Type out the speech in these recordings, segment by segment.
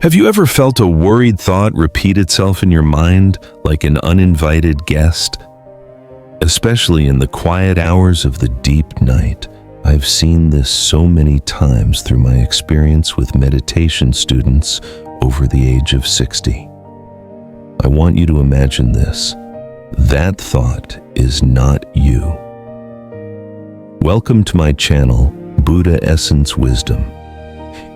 Have you ever felt a worried thought repeat itself in your mind like an uninvited guest? Especially in the quiet hours of the deep night, I've seen this so many times through my experience with meditation students over the age of 60. I want you to imagine this. That thought is not you. Welcome to my channel, Buddha Essence Wisdom.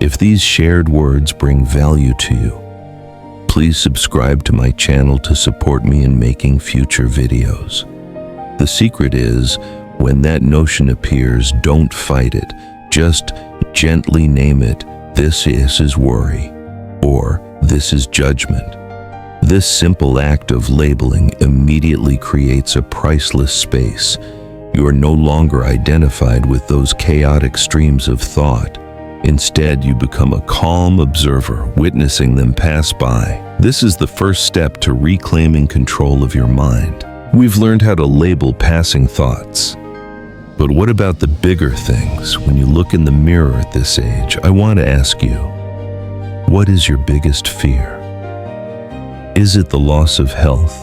If these shared words bring value to you, please subscribe to my channel to support me in making future videos. The secret is, when that notion appears, don't fight it. Just gently name it, this is worry, or this is judgment. This simple act of labeling immediately creates a priceless space. You are no longer identified with those chaotic streams of thought. Instead, you become a calm observer, witnessing them pass by. This is the first step to reclaiming control of your mind. We've learned how to label passing thoughts. But what about the bigger things? When you look in the mirror at this age, I want to ask you, what is your biggest fear? Is it the loss of health,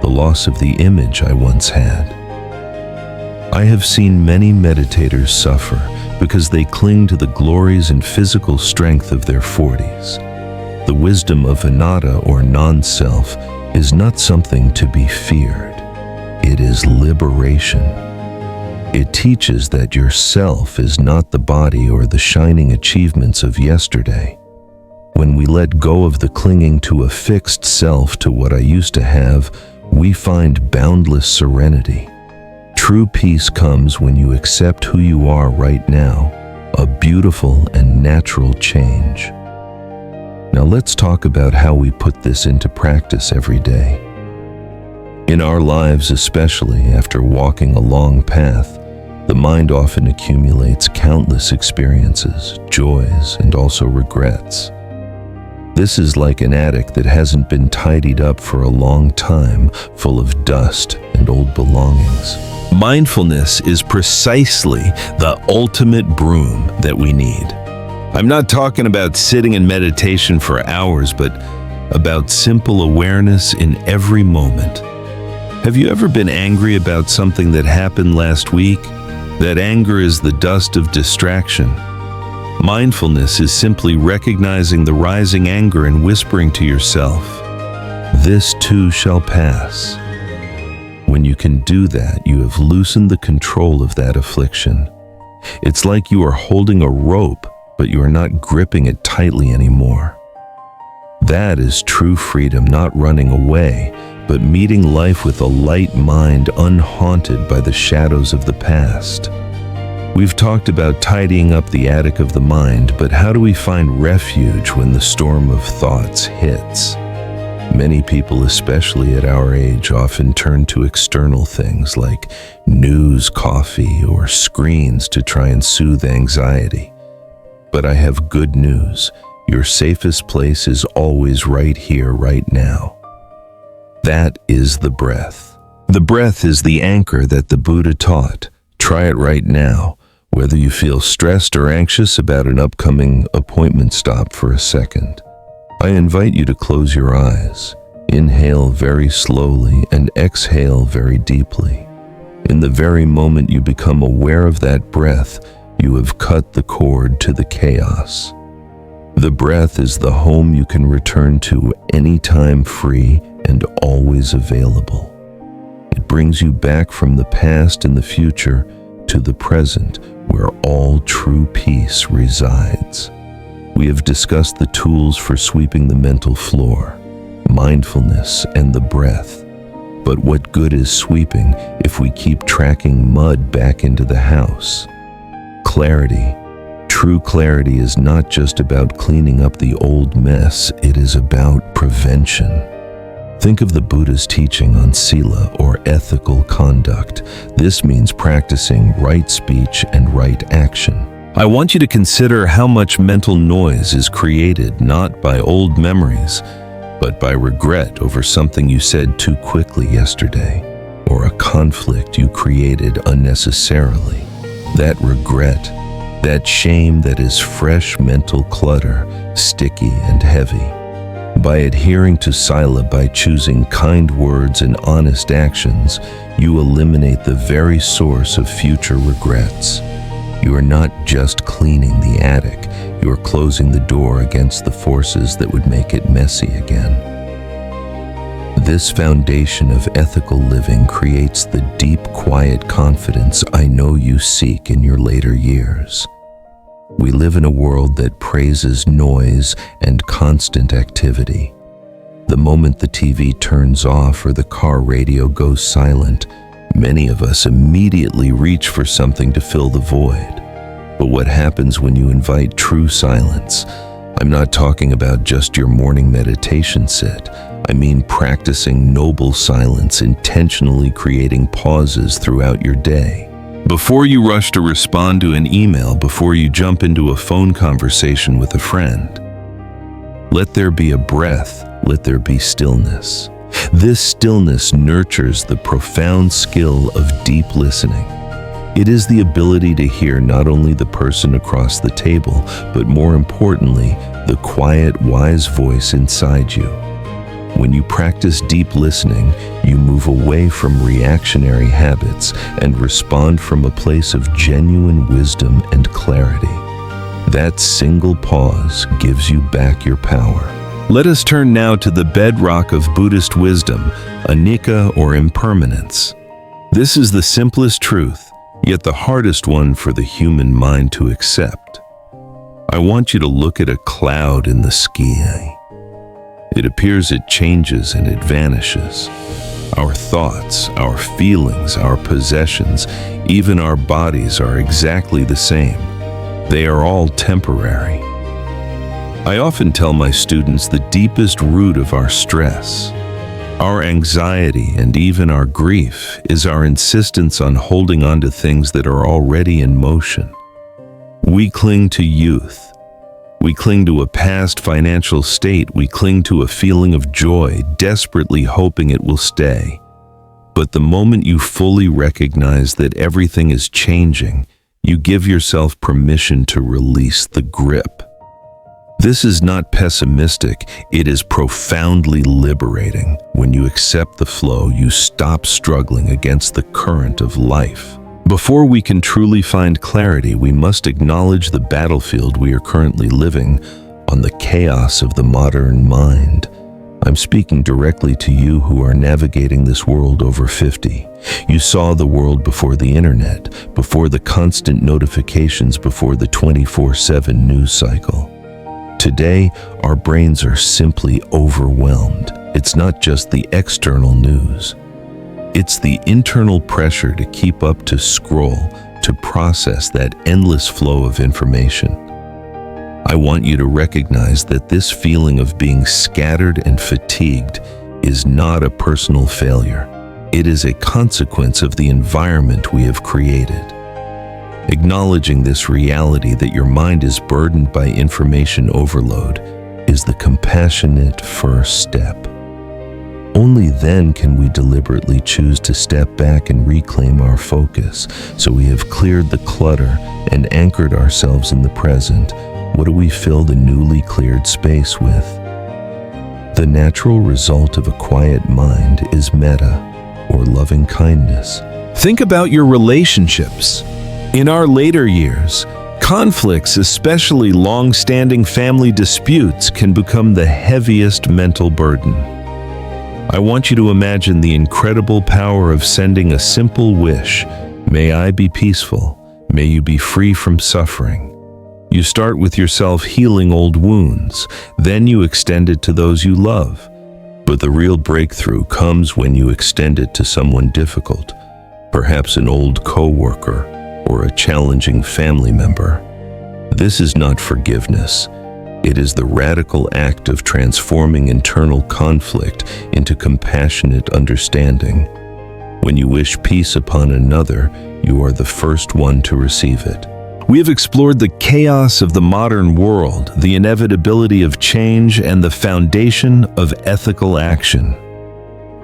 the loss of the image I once had? I have seen many meditators suffer because they cling to the glories and physical strength of their 40s. The wisdom of anatta or non-self is not something to be feared. It is liberation. It teaches that your self is not the body or the shining achievements of yesterday. When we let go of the clinging to a fixed self, to what I used to have, we find boundless serenity. True peace comes when you accept who you are right now, a beautiful and natural change. Now let's talk about how we put this into practice every day. In our lives, especially after walking a long path, the mind often accumulates countless experiences, joys, and also regrets. This is like an attic that hasn't been tidied up for a long time, full of dust and old belongings. Mindfulness is precisely the ultimate broom that we need. I'm not talking about sitting in meditation for hours, but about simple awareness in every moment. Have you ever been angry about something that happened last week? That anger is the dust of distraction. Mindfulness is simply recognizing the rising anger and whispering to yourself, "This too shall pass." When you can do that, you have loosened the control of that affliction. It's like you are holding a rope, but you are not gripping it tightly anymore. That is true freedom, not running away, but meeting life with a light mind, unhaunted by the shadows of the past. We've talked about tidying up the attic of the mind, but how do we find refuge when the storm of thoughts hits? Many people, especially at our age, often turn to external things like news, coffee, or screens to try and soothe anxiety. But I have good news. Your safest place is always right here, right now. That is the breath. The breath is the anchor that the Buddha taught. Try it right now, whether you feel stressed or anxious about an upcoming appointment. Stop for a second. I invite you to close your eyes. Inhale very slowly and exhale very deeply. In the very moment you become aware of that breath, you have cut the cord to the chaos. The breath is the home you can return to anytime, free and always available. It brings you back from the past and the future to the present, where all true peace resides. We have discussed the tools for sweeping the mental floor, mindfulness, and the breath. But what good is sweeping if we keep tracking mud back into the house? Clarity. True clarity is not just about cleaning up the old mess, it is about prevention. Think of the Buddha's teaching on sila, or ethical conduct. This means practicing right speech and right action. I want you to consider how much mental noise is created not by old memories, but by regret over something you said too quickly yesterday, or a conflict you created unnecessarily. That regret That shame that is fresh mental clutter, sticky and heavy. By adhering to sila, by choosing kind words and honest actions, you eliminate the very source of future regrets. You are not just cleaning the attic, you are closing the door against the forces that would make it messy again. This foundation of ethical living creates the deep, quiet confidence I know you seek in your later years. We live in a world that praises noise and constant activity. The moment the TV turns off or the car radio goes silent, many of us immediately reach for something to fill the void. But what happens when you invite true silence? I'm not talking about just your morning meditation sit. I mean practicing noble silence, intentionally creating pauses throughout your day. Before you rush to respond to an email, before you jump into a phone conversation with a friend, let there be a breath, let there be stillness. This stillness nurtures the profound skill of deep listening. It is the ability to hear not only the person across the table, but more importantly, the quiet, wise voice inside you. When you practice deep listening, you move away from reactionary habits and respond from a place of genuine wisdom and clarity. That single pause gives you back your power. Let us turn now to the bedrock of Buddhist wisdom, anicca or impermanence. This is the simplest truth, yet the hardest one for the human mind to accept. I want you to look at a cloud in the sky. It appears it changes and it vanishes. Our thoughts, our feelings, our possessions, even our bodies are exactly the same. They are all temporary. I often tell my students the deepest root of our stress, our anxiety, and even our grief is our insistence on holding on to things that are already in motion. We cling to youth. We cling to a past financial state. We cling to a feeling of joy, desperately hoping it will stay. But the moment you fully recognize that everything is changing, you give yourself permission to release the grip. This is not pessimistic, it is profoundly liberating. When you accept the flow, you stop struggling against the current of life. Before we can truly find clarity, we must acknowledge the battlefield we are currently living on, the chaos of the modern mind. I'm speaking directly to you who are navigating this world over 50. You saw the world before the internet, before the constant notifications, before the 24/7 news cycle. Today, our brains are simply overwhelmed. It's not just the external news. It's the internal pressure to keep up, to scroll, to process that endless flow of information. I want you to recognize that this feeling of being scattered and fatigued is not a personal failure. It is a consequence of the environment we have created. Acknowledging this reality that your mind is burdened by information overload is the compassionate first step. Only then can we deliberately choose to step back and reclaim our focus. So we have cleared the clutter and anchored ourselves in the present. What do we fill the newly cleared space with? The natural result of a quiet mind is metta, or loving kindness. Think about your relationships. In our later years, conflicts, especially long-standing family disputes, can become the heaviest mental burden. I want you to imagine the incredible power of sending a simple wish. May I be peaceful. May you be free from suffering. You start with yourself healing old wounds, then you extend it to those you love. But the real breakthrough comes when you extend it to someone difficult, perhaps an old coworker or a challenging family member. This is not forgiveness. It is the radical act of transforming internal conflict into compassionate understanding. When you wish peace upon another, you are the first one to receive it. We have explored the chaos of the modern world, the inevitability of change, and the foundation of ethical action.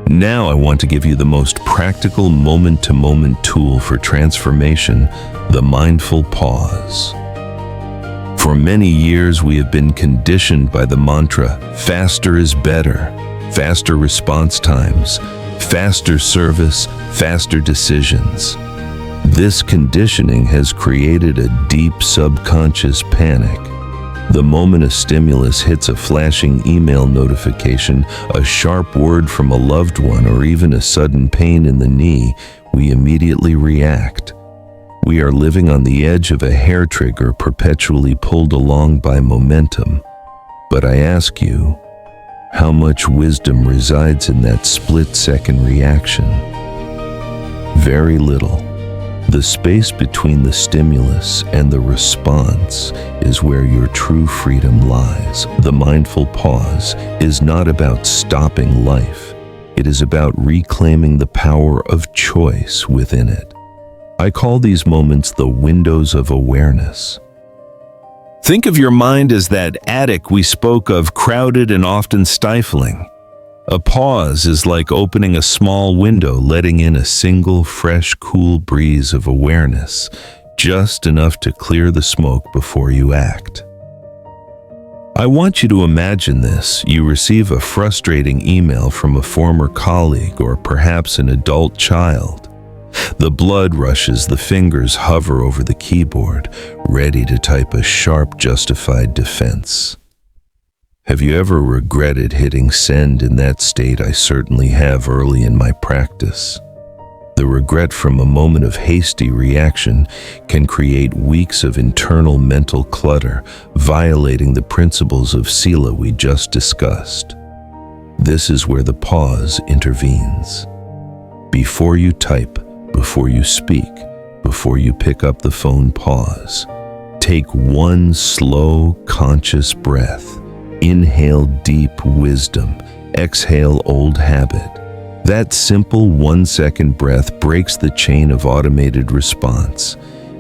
Now I want to give you the most practical moment-to-moment tool for transformation, the mindful pause. For many years, we have been conditioned by the mantra, faster is better, faster response times, faster service, faster decisions. This conditioning has created a deep subconscious panic. The moment a stimulus hits a flashing email notification, a sharp word from a loved one, or even a sudden pain in the knee, we immediately react. We are living on the edge of a hair trigger, perpetually pulled along by momentum. But I ask you, how much wisdom resides in that split-second reaction? Very little. The space between the stimulus and the response is where your true freedom lies. The mindful pause is not about stopping life. It is about reclaiming the power of choice within it. I call these moments the windows of awareness. Think of your mind as that attic we spoke of, crowded and often stifling. A pause is like opening a small window, letting in a single, fresh, cool breeze of awareness, just enough to clear the smoke before you act. I want you to imagine this. You receive a frustrating email from a former colleague or perhaps an adult child. The blood rushes, the fingers hover over the keyboard, ready to type a sharp, justified defense. Have you ever regretted hitting send in that state? I certainly have early in my practice. The regret from a moment of hasty reaction can create weeks of internal mental clutter, violating the principles of Sila we just discussed. This is where the pause intervenes. Before you type, before you speak, before you pick up the phone, pause. Take one slow, conscious breath. Inhale deep wisdom, exhale old habit. That simple 1-second breath breaks the chain of automated response.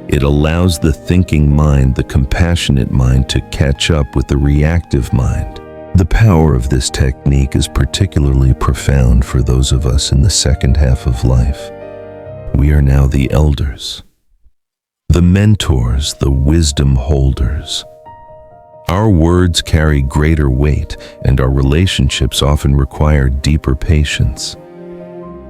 It allows the thinking mind, the compassionate mind, to catch up with the reactive mind. The power of this technique is particularly profound for those of us in the second half of life. We are now the elders, the mentors, the wisdom holders. Our words carry greater weight, and our relationships often require deeper patience.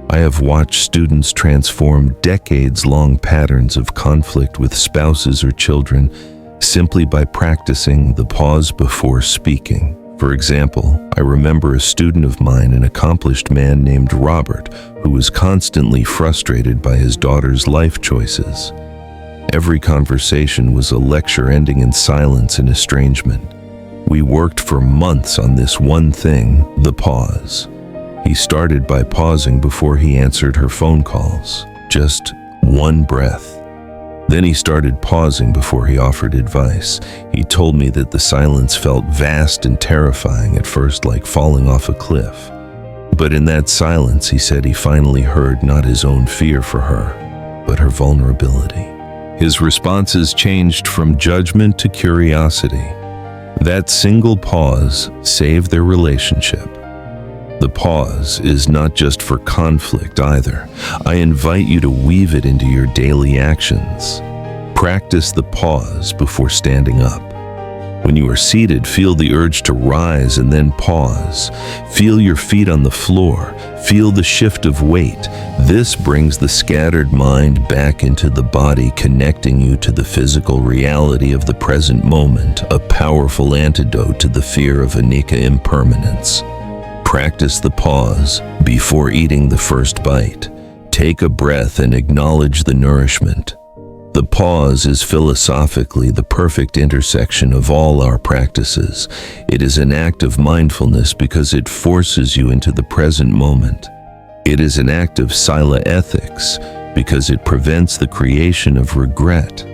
I have watched students transform decades-long patterns of conflict with spouses or children simply by practicing the pause before speaking. For example, I remember a student of mine, an accomplished man named Robert, who was constantly frustrated by his daughter's life choices. Every conversation was a lecture ending in silence and estrangement. We worked for months on this one thing, the pause. He started by pausing before he answered her phone calls, just one breath. Then he started pausing before he offered advice. He told me that the silence felt vast and terrifying at first, like falling off a cliff. But in that silence, he said, he finally heard not his own fear for her, but her vulnerability. His responses changed from judgment to curiosity. That single pause saved their relationship. The pause is not just for conflict either. I invite you to weave it into your daily actions. Practice the pause before standing up. When you are seated, feel the urge to rise and then pause. Feel your feet on the floor. Feel the shift of weight. This brings the scattered mind back into the body, connecting you to the physical reality of the present moment, a powerful antidote to the fear of anicca impermanence. Practice the pause before eating the first bite. Take a breath and acknowledge the nourishment. The pause is philosophically the perfect intersection of all our practices. It is an act of mindfulness because it forces you into the present moment. It is an act of Sila ethics because it prevents the creation of regret.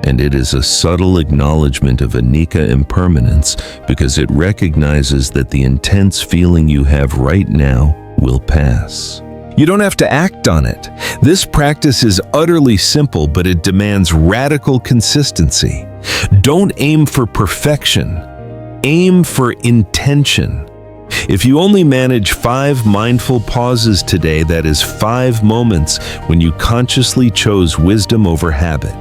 And it is a subtle acknowledgement of anicca impermanence because it recognizes that the intense feeling you have right now will pass. You don't have to act on it. This practice is utterly simple, but it demands radical consistency. Don't aim for perfection. Aim for intention. If you only manage 5 mindful pauses today, that is 5 moments when you consciously chose wisdom over habit.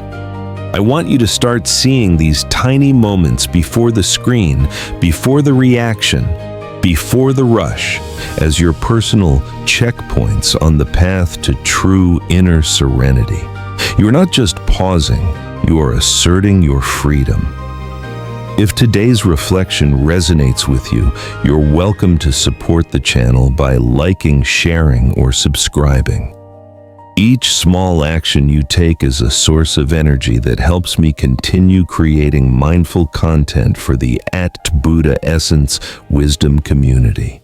I want you to start seeing these tiny moments before the screen, before the reaction, before the rush, as your personal checkpoints on the path to true inner serenity. You are not just pausing, you are asserting your freedom. If today's reflection resonates with you, you're welcome to support the channel by liking, sharing, or subscribing. Each small action you take is a source of energy that helps me continue creating mindful content for the Buddha Essence Wisdom community.